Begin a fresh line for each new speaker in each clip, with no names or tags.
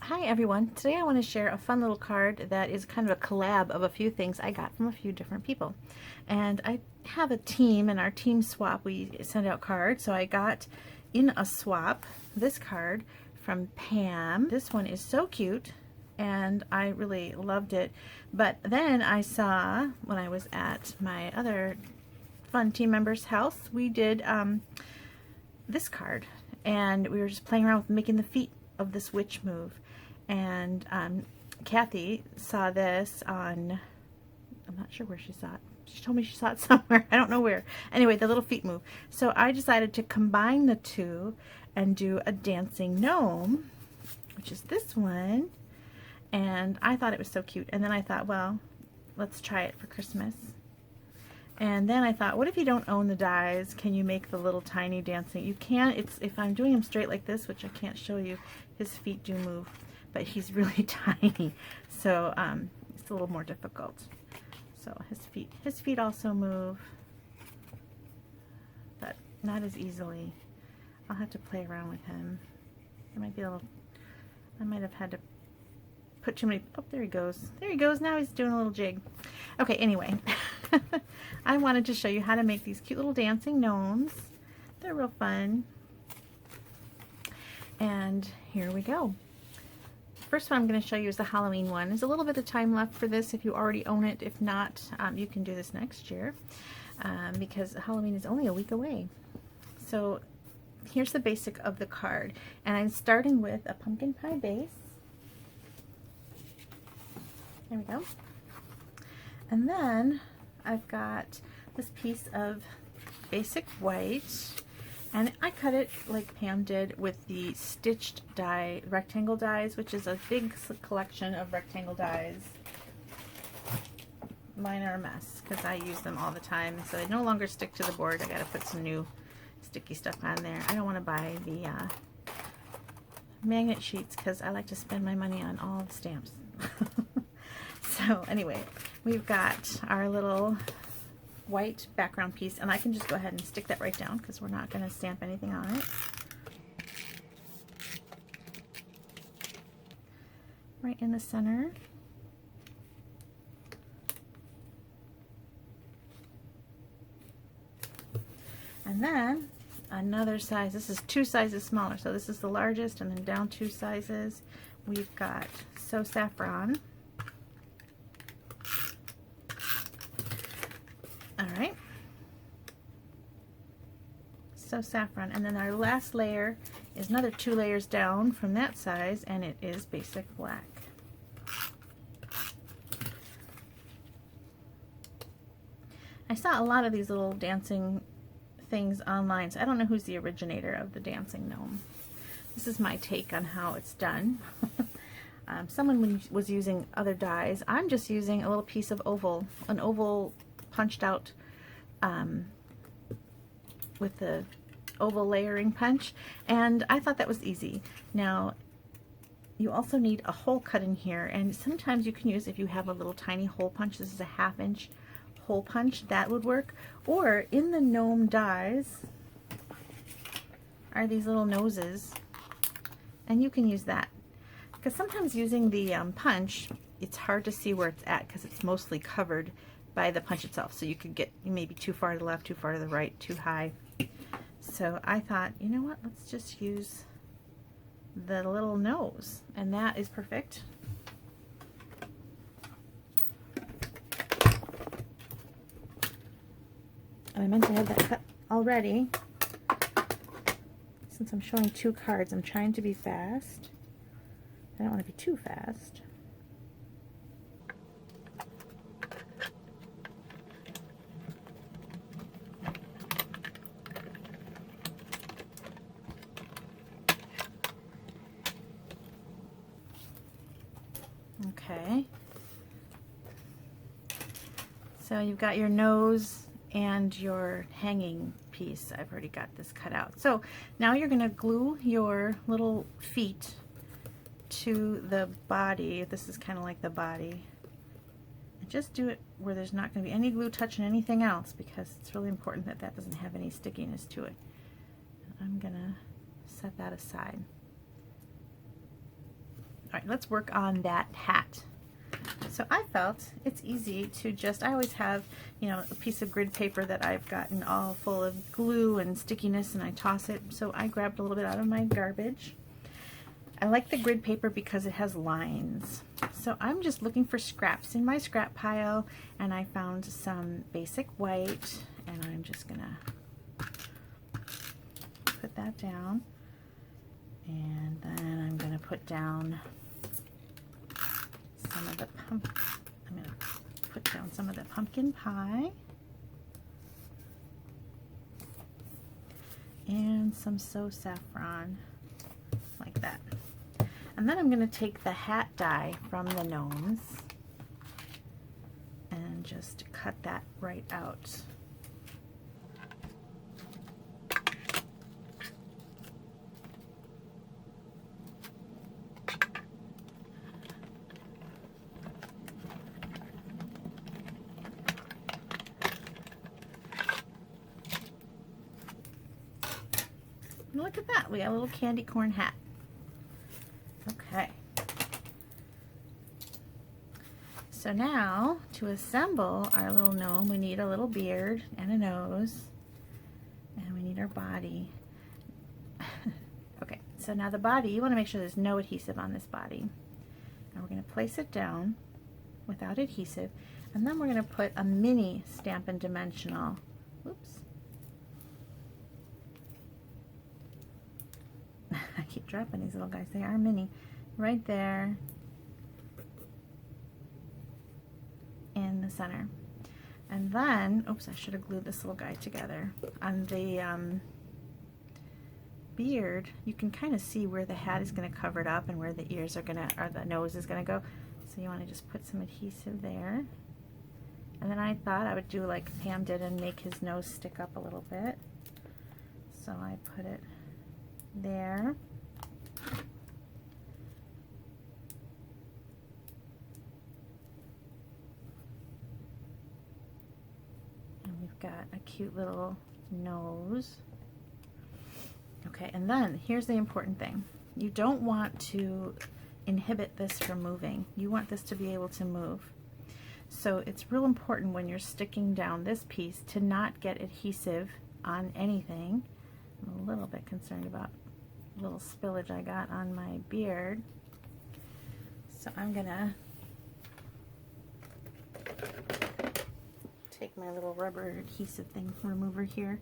Hi everyone, today I want to share a fun little card that is kind of a collab of a few things I got from a few different people. And I have a team, and our team swap, we send out cards. So I got in a swap this card from Pam. This one is so cute and I really loved it. But then I saw, when I was at my other fun team member's house, we did this card, and we were just playing around with making the feet of this witch move. And Kathy saw this on, I'm not sure where she saw it. She told me she saw it somewhere. I don't know where. Anyway, the little feet move. So I decided to combine the two and do a dancing gnome, which is this one. And I thought it was so cute. And then I thought, well, let's try it for Christmas. And then I thought, what if you don't own the dies? Can you make the little tiny dancing? You can. It's, if I'm doing him straight like this, which I can't show you, his feet do move, but he's really tiny, so it's a little more difficult. So his feet also move, but not as easily. I'll have to play around with him. There might be a little. I might have had to put too many. Oh, there he goes. There he goes. Now he's doing a little jig. Okay. Anyway, I wanted to show you how to make these cute little dancing gnomes. They're real fun. And here we go. First one I'm going to show you is the Halloween one. There's a little bit of time left for this if you already own it. If not, you can do this next year because Halloween is only a week away. So here's the basic of the card. And I'm starting with a pumpkin pie base. There we go. And then I've got this piece of basic white. And I cut it like Pam did with the stitched die, rectangle dies, which is a big collection of rectangle dies. Mine are a mess because I use them all the time, so they no longer stick to the board. I gotta put some new sticky stuff on there. I don't want to buy the magnet sheets because I like to spend my money on all the stamps. So anyway, we've got our little white background piece, and I can just go ahead and stick that right down because we're not going to stamp anything on it. Right in the center. And then another size. This is 2 sizes smaller, so this is the largest, and then down 2 sizes we've got So Saffron. Alright, So Saffron, and then our last layer is another 2 layers down from that size, and it is basic black. I saw a lot of these little dancing things online, so I don't know who's the originator of the dancing gnome. This is my take on how it's done. Someone was using other dies. I'm just using a little piece of an oval punched out with the oval layering punch, and I thought that was easy. Now you also need a hole cut in here, and sometimes you can use, if you have a little tiny hole punch, this is a 1/2 inch hole punch, that would work. Or in the gnome dies are these little noses, and you can use that, because sometimes using the punch, it's hard to see where it's at because it's mostly covered by the punch itself, so you could get maybe too far to the left, too far to the right, too high. So I thought, you know what, let's just use the little nose, and that is perfect. And I meant to have that cut already. Since I'm showing 2 cards, I'm trying to be fast. I don't want to be too fast. Okay, so you've got your nose and your hanging piece. I've already got this cut out. So now you're going to glue your little feet to the body. This is kind of like the body. And just do it where there's not going to be any glue touching anything else, because it's really important that that doesn't have any stickiness to it. I'm going to set that aside. All right, let's work on that hat. So I felt it's easy to just, I always have, you know, a piece of grid paper that I've gotten all full of glue and stickiness, and I toss it. So I grabbed a little bit out of my garbage. I like the grid paper because it has lines. So I'm just looking for scraps in my scrap pile, and I found some basic white, and I'm just gonna put that down. And then I'm gonna put down some of the pumpkin pie and some So Saffron, like that. And then I'm going to take the hat die from the gnomes and just cut that right out. Look at that, we got a little candy corn hat. Okay. So now, to assemble our little gnome, we need a little beard and a nose, and we need our body. Okay, so now the body, you want to make sure there's no adhesive on this body. And we're going to place it down without adhesive, and then we're going to put a mini Stampin' Dimensional. Oops. I keep dropping these little guys. They are mini. Right there in the center. And then, oops, I should have glued this little guy together. On the beard, you can kind of see where the hat is going to cover it up and where the ears are going to, or the nose is going to go. So you want to just put some adhesive there. And then I thought I would do like Pam did and make his nose stick up a little bit. So I put it there. And we've got a cute little nose. Okay, and then here's the important thing. You don't want to inhibit this from moving. You want this to be able to move. So it's real important when you're sticking down this piece to not get adhesive on anything. I'm a little bit concerned about a little spillage I got on my beard. So I'm gonna take my little rubber adhesive thing remover here.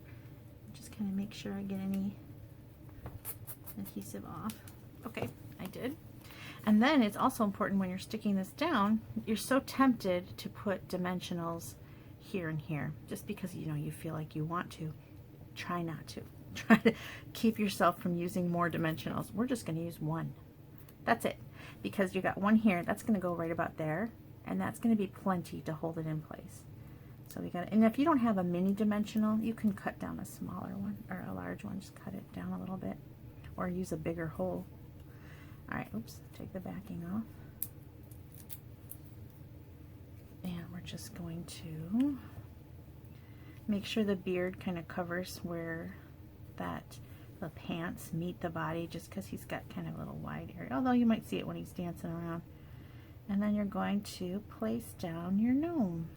Just kind of make sure I get any adhesive off. Okay, I did. And then it's also important when you're sticking this down, you're so tempted to put dimensionals here and here, just because you know you feel like you want to. Try not to. Try to keep yourself from using more dimensionals. We're just going to use one. That's it. Because you got one here, that's going to go right about there, and that's going to be plenty to hold it in place. So we got, and if you don't have a mini dimensional, you can cut down a smaller one or a large one. Just cut it down a little bit, or use a bigger hole. All right, oops, take the backing off. And we're just going to make sure the beard kind of covers where that the pants meet the body, just because he's got kind of a little wide area, although you might see it when he's dancing around. And then you're going to place down your gnome.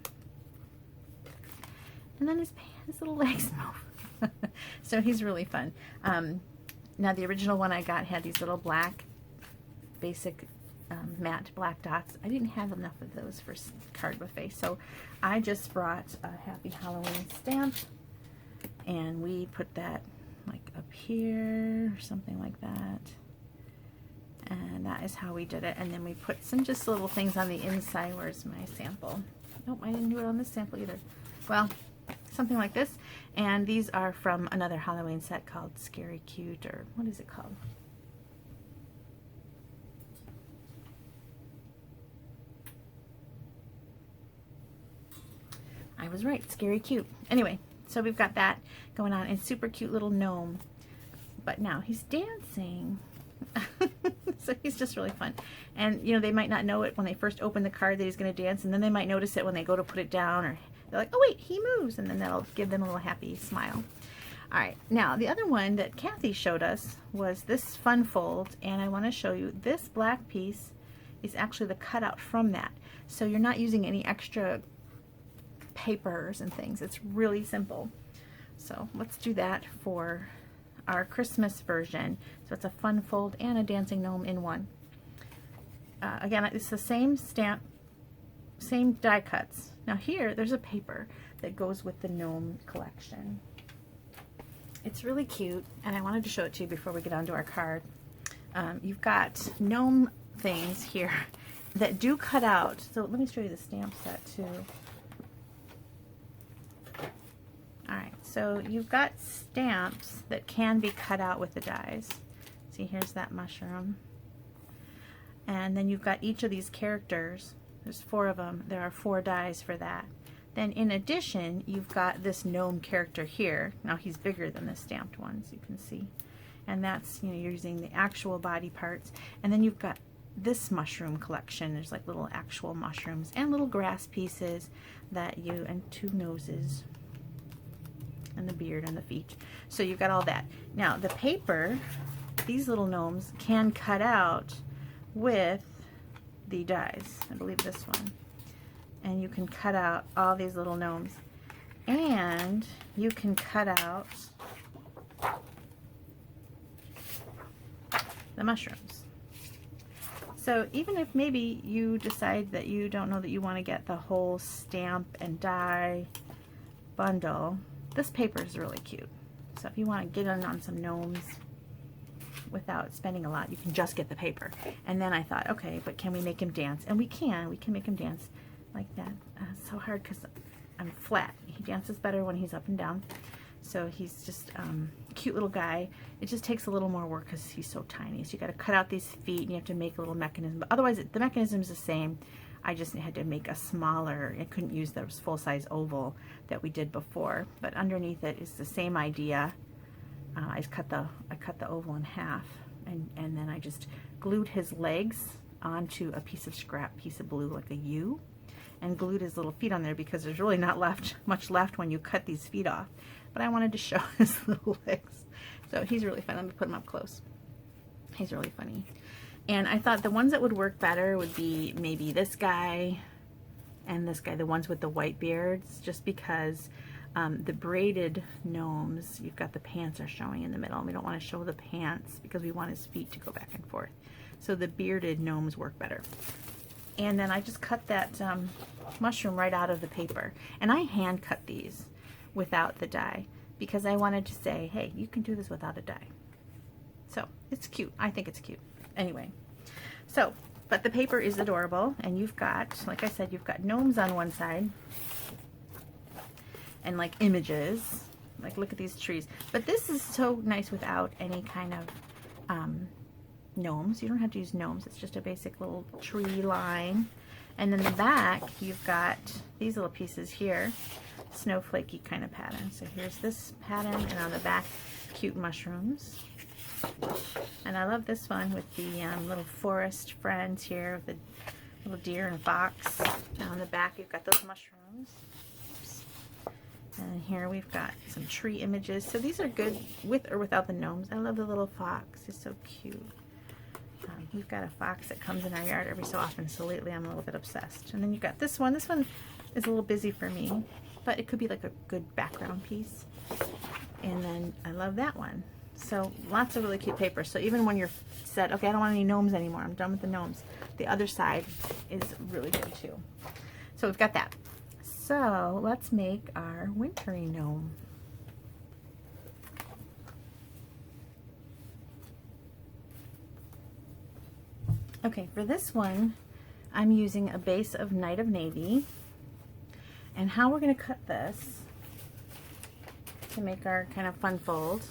And then his little legs move. So he's really fun. Now the original one I got had these little black, basic matte black dots. I didn't have enough of those for card buffet, so I just brought a Happy Halloween stamp, and we put that like up here, or something like that. And that is how we did it. And then we put some just little things on the inside. Where's my sample? Nope, I didn't do it on this sample either. Well, something like this. And these are from another Halloween set called Scary Cute, or what is it called? I was right, Scary Cute. Anyway, so we've got that going on, and super cute little gnome. But now he's dancing. So he's just really fun. And you know, they might not know it when they first open the card that he's going to dance, and then they might notice it when they go to put it down, or they're like, oh wait, he moves, and then that'll give them a little happy smile. All right, now the other one that Kathy showed us was this fun fold, and I want to show you this black piece is actually the cutout from that. So you're not using any extra papers and things. It's really simple. So let's do that for our Christmas version. So it's a fun fold and a dancing gnome in one. Again, it's the same stamp, same die cuts. Now here, there's a paper that goes with the gnome collection. It's really cute, and I wanted to show it to you before we get onto our card. You've got gnome things here that do cut out. So let me show you the stamp set too. Alright, so you've got stamps that can be cut out with the dies. See, here's that mushroom. And then you've got each of these characters. There's 4 of them. There are 4 dies for that. Then in addition, you've got this gnome character here. Now he's bigger than the stamped ones, you can see. And that's, you know, you're using the actual body parts. And then you've got this mushroom collection. There's like little actual mushrooms and little grass pieces that you, and 2 noses, and the beard and the feet. So you've got all that. Now the paper, these little gnomes can cut out with the dies. I believe this one. And you can cut out all these little gnomes. And you can cut out the mushrooms. So even if maybe you decide that you don't know that you want to get the whole stamp and die bundle, this paper is really cute. So if you want to get in on some gnomes without spending a lot, you can just get the paper. And then I thought, okay, but can we make him dance? And we can make him dance like that. It's so hard because I'm flat. He dances better when he's up and down. So he's just a cute little guy. It just takes a little more work because he's so tiny. So you got to cut out these feet and you have to make a little mechanism. But otherwise, the mechanism is the same. I just had to make a smaller. I couldn't use the full-size oval that we did before. But underneath it is the same idea. I cut the oval in half, and then I just glued his legs onto a piece of scrap piece of blue, like a U, and glued his little feet on there because there's really not much left when you cut these feet off. But I wanted to show his little legs. So he's really fun. Let me put him up close. He's really funny. And I thought the ones that would work better would be maybe this guy and this guy, the ones with the white beards, just because the braided gnomes, you've got the pants are showing in the middle. And we don't want to show the pants because we want his feet to go back and forth. So the bearded gnomes work better. And then I just cut that mushroom right out of the paper. And I hand cut these without the die because I wanted to say, hey, you can do this without a die. So it's cute. I think it's cute. Anyway, so, but the paper is adorable, and you've got, like I said, you've got gnomes on one side and like images, like look at these trees. But this is so nice without any kind of gnomes. You don't have to use gnomes. It's just a basic little tree line. And then the back, you've got these little pieces here, snowflakey kind of pattern. So here's this pattern, and on the back, cute mushrooms. And I love this one with the little forest friends here with the little deer and fox. And on the back, you've got those mushrooms. Oops. And here we've got some tree images. So these are good with or without the gnomes. I love the little fox. He's so cute. We've got a fox that comes in our yard every so often, so lately I'm a little bit obsessed. And then you've got this one. This one is a little busy for me, but it could be like a good background piece. And then I love that one. So lots of really cute paper. So even when you're said, okay, I don't want any gnomes anymore, I'm done with the gnomes, the other side is really good too. So we've got that. So let's make our wintry gnome. Okay, for this one, I'm using a base of Night of Navy. And how we're going to cut this to make our kind of fun fold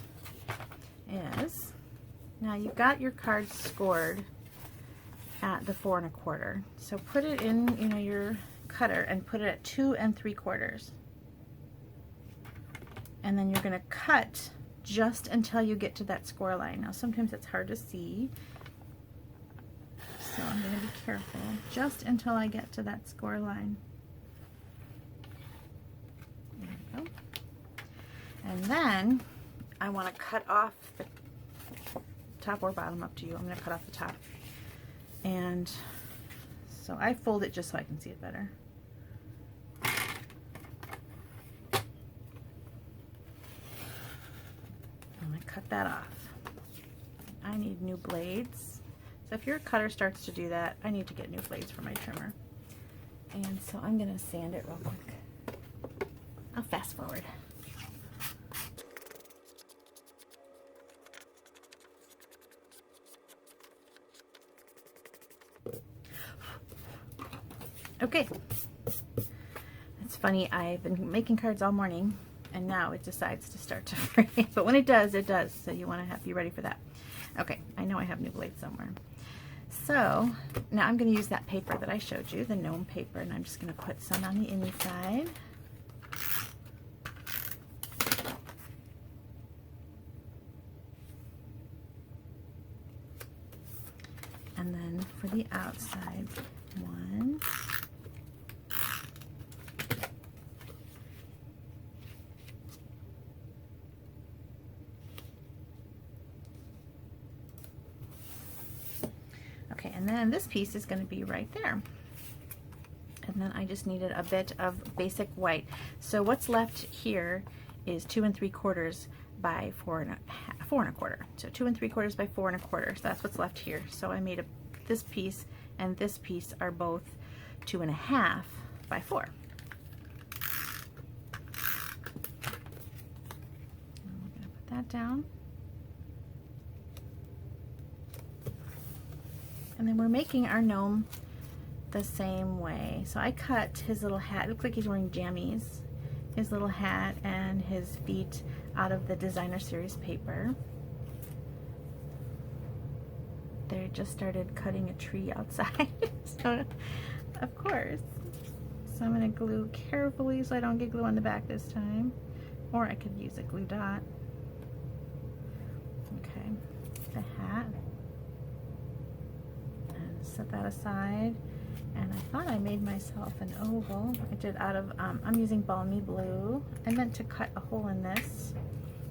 is, now you've got your card scored at the 4 1/4. So put it in, you know, your cutter and put it at 2 3/4. And then you're going to cut just until you get to that score line. Now sometimes it's hard to see, so I'm going to be careful just until I get to that score line. There we go. And then I want to cut off the top or bottom, up to you. I'm going to cut off the top. And so I fold it just so I can see it better. I'm going to cut that off. I need new blades. So if your cutter starts to do that, I need to get new blades for my trimmer. And so I'm going to sand it real quick. I'll fast forward. Okay. It's funny, I've been making cards all morning and now it decides to start to fray. But when it does, it does. So you want to be ready for that. Okay, I know I have new blades somewhere. So now I'm going to use that paper that I showed you, the gnome paper, and I'm just going to put some on the inside. And then for the outside, one. Okay, and then this piece is going to be right there. And then I just needed a bit of basic white. So what's left here is 2 3/4 by 4 1/4. So 2 3/4 by 4 1/4. So that's what's left here. So I made this piece and this piece are both 2 1/2 by 4. I'm going to put that down. And then we're making our gnome the same way. So I cut his little hat. It looks like he's wearing jammies. His little hat and his feet out of the designer series paper. They just started cutting a tree outside. So, of course. So I'm going to glue carefully so I don't get glue on the back this time. Or I could use a glue dot. Okay, the hat. Set that aside, and I thought I made myself an oval. I did out of, I'm using balmy blue. I meant to cut a hole in this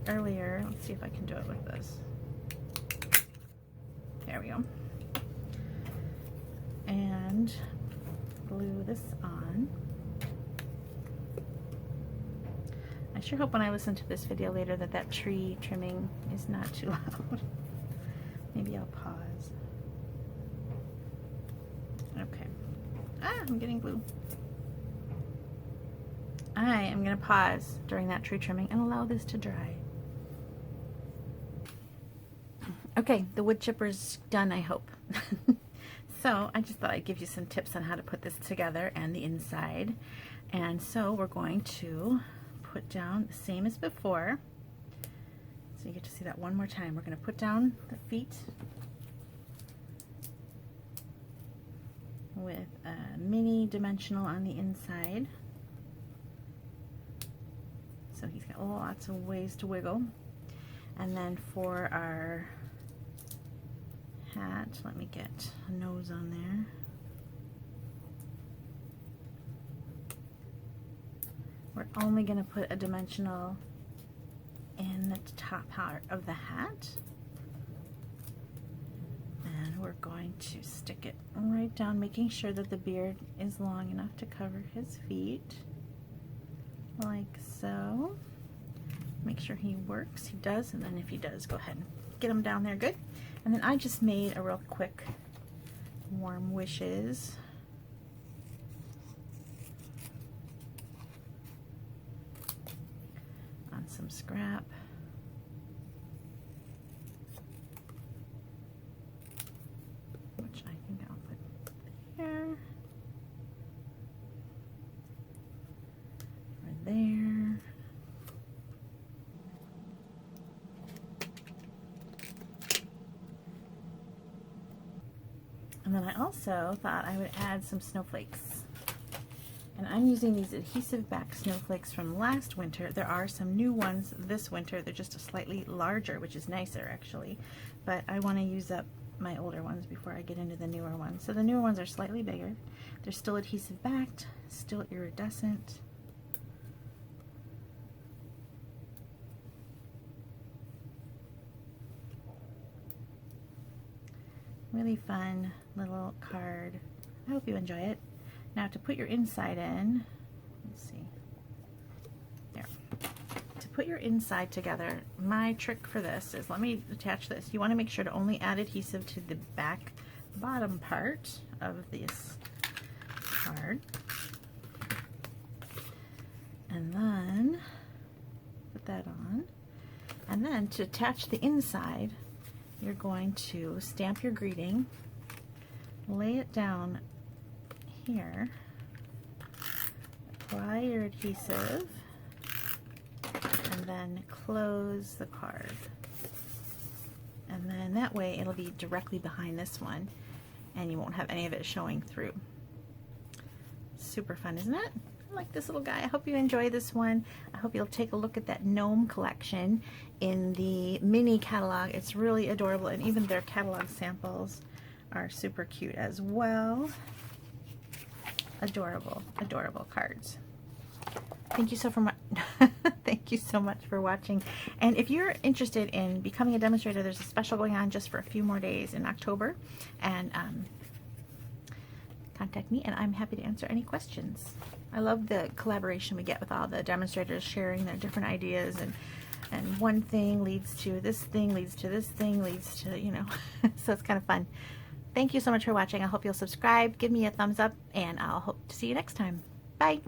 earlier. Let's see if I can do it with this. There we go. And glue this on. I sure hope when I listen to this video later that tree trimming is not too loud. Maybe I'll pause. Okay. I'm getting glue. I am going to pause during that tree trimming and allow this to dry. Okay, the wood chipper's done, I hope. So I just thought I'd give you some tips on how to put this together and the inside. And so we're going to put down the same as before. So you get to see that one more time. We're going to put down the feet with a mini dimensional on the inside. So he's got lots of ways to wiggle. And then for our hat, let me get a nose on there. We're only going to put a dimensional in the top part of the hat. And we're going to stick it right down, making sure that the beard is long enough to cover his feet, like so. Make sure he works. He does, and then if he does, go ahead and get him down there good. And then I just made a real quick warm wishes. On some scrap. Which I think I'll put there. Or there. And then I also thought I would add some snowflakes. And I'm using these adhesive back snowflakes from last winter. There are some new ones this winter. They're just a slightly larger, which is nicer actually. But I want to use up my older ones before I get into the newer ones. So the newer ones are slightly bigger. They're still adhesive backed, still iridescent. Really fun little card. I hope you enjoy it. Now to put your inside in, let's see, there. To put your inside together, my trick for this is, let me attach this. You want to make sure to only add adhesive to the back bottom part of this card. And then put that on. And then to attach the inside, you're going to stamp your greeting, lay it down here, apply your adhesive, and then close the card. And then that way it'll be directly behind this one and you won't have any of it showing through. Super fun, isn't it? I like this little guy. I hope you enjoy this one. I hope you'll take a look at that gnome collection in the mini catalog. It's really adorable, and even their catalog samples are super cute as well. Adorable, adorable cards. Thank you so much. Thank you so much for watching. And if you're interested in becoming a demonstrator, there's a special going on just for a few more days in October, and contact me and I'm happy to answer any questions. I love the collaboration we get with all the demonstrators sharing their different ideas, and one thing leads to this thing, leads to this thing, leads to, you know, so it's kind of fun. Thank you so much for watching. I hope you'll subscribe, give me a thumbs up, and I'll hope to see you next time. Bye.